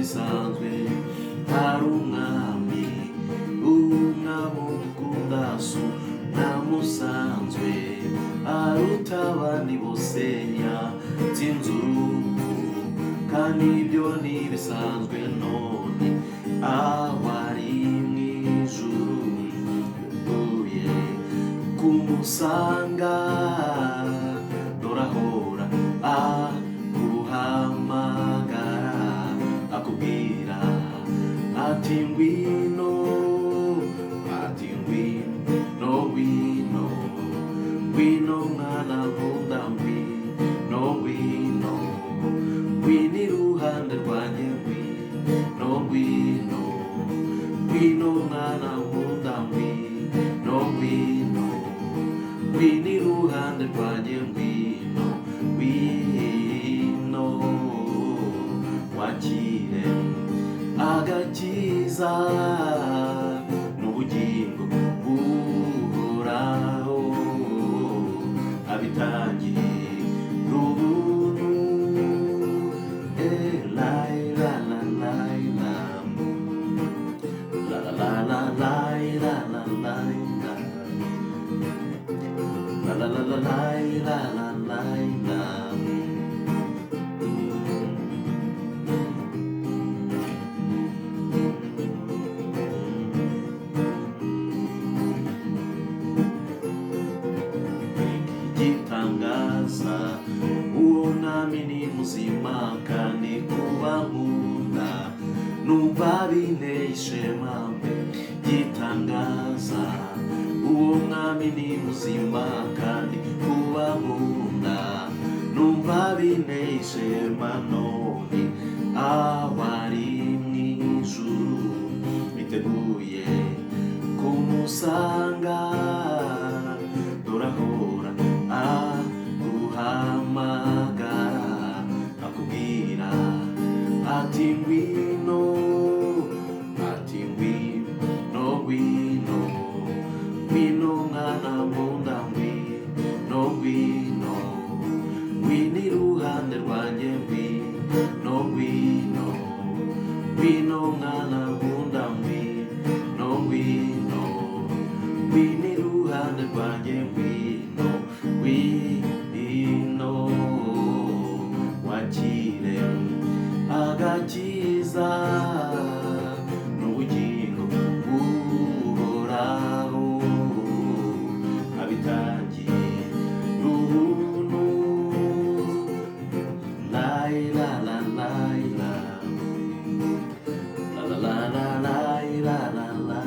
ntibisanzwe hari umwami umukundasi namusanzwe aruta abandi bose yatsinze urupfu kandi ibyo ntibisanzwe none aho ari mu ijuru yuzuye kumusanga dorahora aguhamagara akubwira ati ngwino ngwino ngwino mwana nkunda ngwino iruhande rwanjye ngwino mwana nkunda ngwino iruhande rwanjye ngwino wakire agakiza n'ubugingo buhoraho abitangiye n'ubuntu la la la la la la la la la la la la la la la la la. Igitangaza uwo mwami ni muzima kandi kuba nkunda numva binteye ishema gitangaza uwo mwami ni muzima kandi kuba nkunda numva binteye ishema none aho ari mu ijuru biteguye kumusanga dorahora aguhamagara akubwira ati ngwino mwana nkunda ngwino iruhande rwanjye ngwino mwana nkunda ngwino iruhande rwanjye ngwino wakire agakiza n'ubugingo buhoraho abitangiye n'ubuntu la la la la la la la la la la la la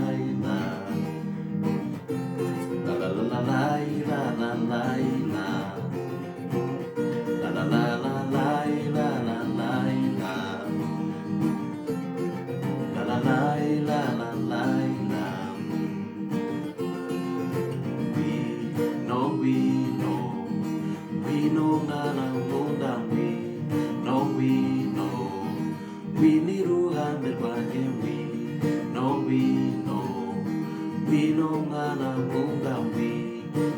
ngwino mwana nkunda ngwino iruhande rwanjye ngwino mwana nkunda ngwino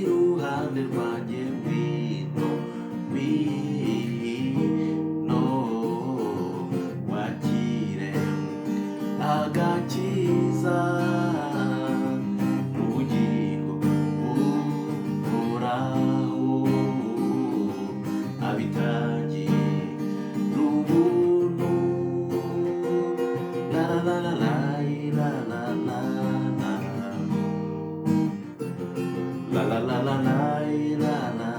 iruhande rwanjye ngwino wakire agakiza n'ubugingo buhoraho abitangiye n'ubuntu la la la la la la la la la la la la la la